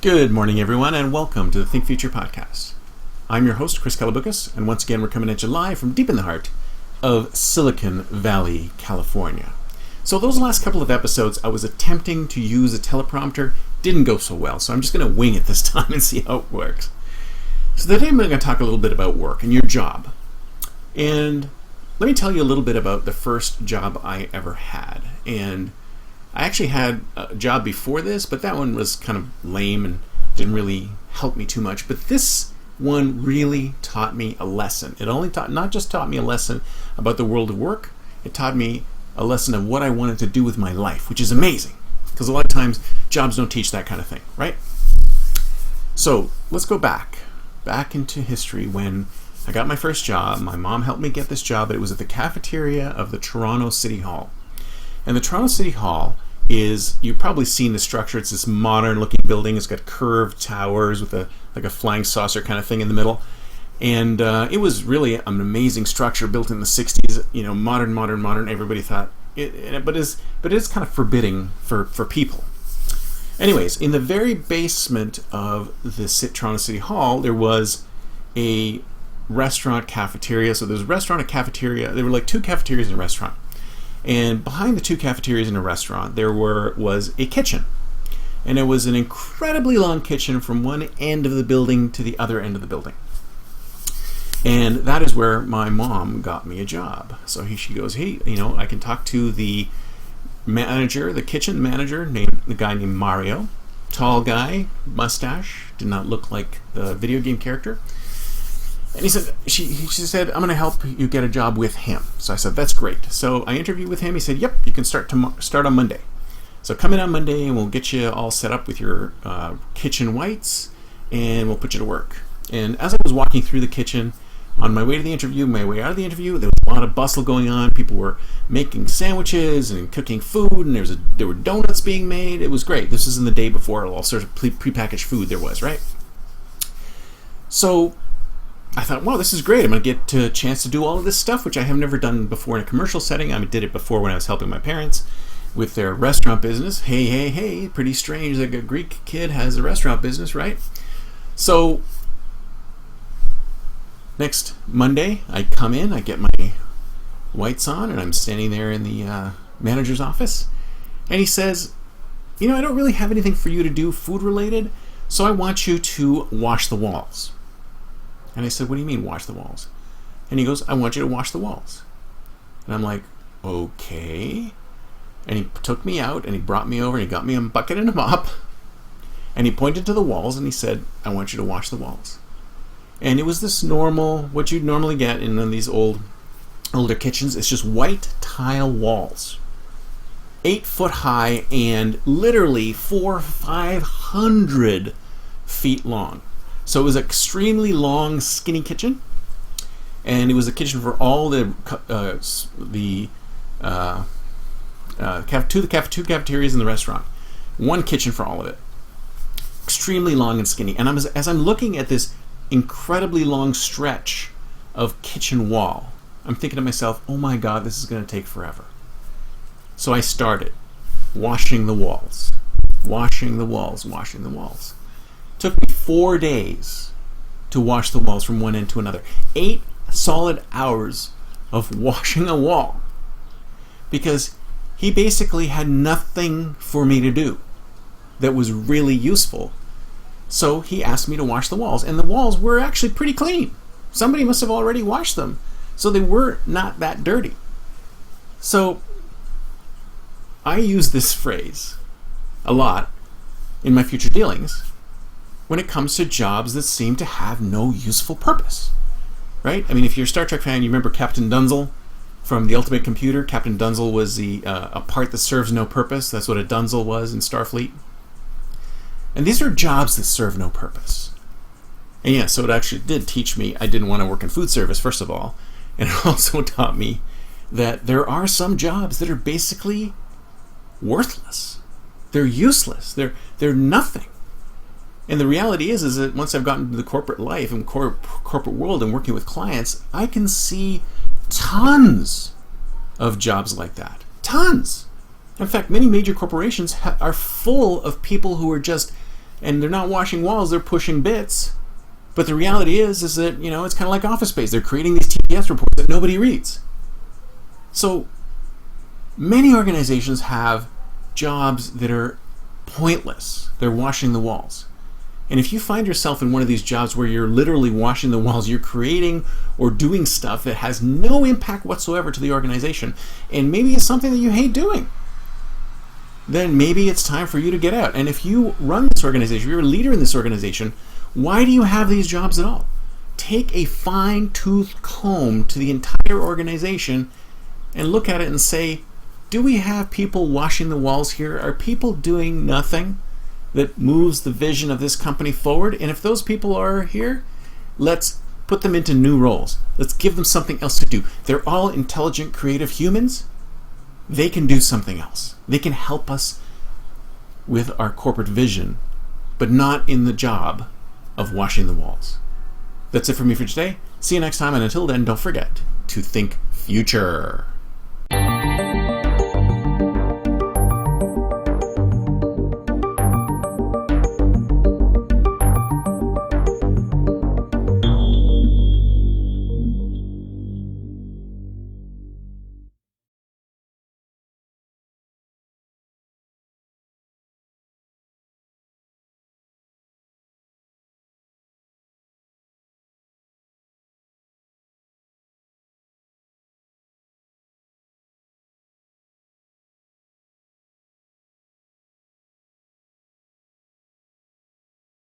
Good morning, everyone, and welcome to the Think Future podcast. I'm your host, Chris Kalabukas, and once again, we're coming at you live from deep in the heart of Silicon Valley, California. So those last couple of episodes, I was attempting to use a teleprompter. Didn't go so well, so I'm just going to wing it this time and see how it works. So today I'm going to talk a little bit about work and your job. And let me tell you a little bit about the first job I ever had. And I actually had a job before this, but that one was kind of lame and didn't really help me too much. But this one really taught me a lesson. It not just taught me a lesson about the world of work, it taught me a lesson of what I wanted to do with my life, which is amazing. Because a lot of times, jobs don't teach that kind of thing, right? So let's go back into history when I got my first job. My mom helped me get this job, but it was at the cafeteria of the Toronto City Hall. And the Toronto City Hall is, you've probably seen the structure. It's this modern looking building. It's got curved towers with a flying saucer kind of thing in the middle. And it was really an amazing structure built in the 60s, modern. Everybody thought but it's kind of forbidding for people. Anyways, in the very basement of the Toronto City Hall, there was a restaurant cafeteria. So there's a restaurant and cafeteria. There were like two cafeterias and a restaurant. And behind the two cafeterias and a restaurant, there was a kitchen. And it was an incredibly long kitchen from one end of the building to the other end of the building. And that is where my mom got me a job. So she goes, hey, I can talk to the manager, the kitchen manager, the guy named Mario. Tall guy, mustache, did not look like the video game character. And he said, she said, I'm going to help you get a job with him. So I said, that's great. So I interviewed with him. He said, yep, you can start on Monday. So come in on Monday and we'll get you all set up with your kitchen whites and we'll put you to work. And as I was walking through the kitchen, on my way to the interview, my way out of the interview, there was a lot of bustle going on. People were making sandwiches and cooking food, and there were donuts being made. It was great. This is in the day before all sorts of prepackaged food there was, right? So I thought, wow, this is great. I'm going to get a chance to do all of this stuff, which I have never done before in a commercial setting. I did it before when I was helping my parents with their restaurant business. Hey, pretty strange that a Greek kid has a restaurant business, right? So next Monday, I come in, I get my whites on, and I'm standing there in the manager's office. And he says, I don't really have anything for you to do food-related, so I want you to wash the walls. And I said, what do you mean wash the walls? And he goes, I want you to wash the walls. And I'm like, okay. And he took me out, and he brought me over, and he got me a bucket and a mop. And he pointed to the walls, and he said, I want you to wash the walls. And it was this what you'd normally get in these older kitchens. It's just white tile walls, 8 foot high and literally 500 feet long. So it was an extremely long, skinny kitchen, and it was a kitchen for all two cafeterias in the restaurant. One kitchen for all of it. Extremely long and skinny. And as I'm looking at this incredibly long stretch of kitchen wall, I'm thinking to myself, oh my God, this is going to take forever. So I started washing the walls. Took me 4 days to wash the walls from one end to another. 8 solid hours of washing a wall, because he basically had nothing for me to do that was really useful. So he asked me to wash the walls, and the walls were actually pretty clean. Somebody must have already washed them, so they were not that dirty. So I use this phrase a lot in my future dealings when it comes to jobs that seem to have no useful purpose, right? I mean, if you're a Star Trek fan, you remember Captain Dunzel from The Ultimate Computer. Captain Dunzel was a part that serves no purpose. That's what a Dunzel was in Starfleet. And these are jobs that serve no purpose. And yeah, so it actually did teach me I didn't want to work in food service, first of all. And it also taught me that there are some jobs that are basically worthless. They're useless. They're nothing. And the reality is that once I've gotten into the corporate life and corporate world and working with clients, I can see tons of jobs like that. Tons. In fact, many major corporations are full of people who are just and they're not washing walls, they're pushing bits. But the reality is that, it's kind of like Office Space. They're creating these TPS reports that nobody reads. So many organizations have jobs that are pointless. They're washing the walls. And if you find yourself in one of these jobs where you're literally washing the walls, you're creating or doing stuff that has no impact whatsoever to the organization, and maybe it's something that you hate doing, then maybe it's time for you to get out. And if you run this organization, you're a leader in this organization, why do you have these jobs at all? Take a fine-tooth comb to the entire organization and look at it and say, do we have people washing the walls here? Are people doing nothing that moves the vision of this company forward? And if those people are here, let's put them into new roles. Let's give them something else to do. They're all intelligent, creative humans. They can do something else. They can help us with our corporate vision, but not in the job of washing the walls. That's it for me for today. See you next time, and until then, don't forget to think future.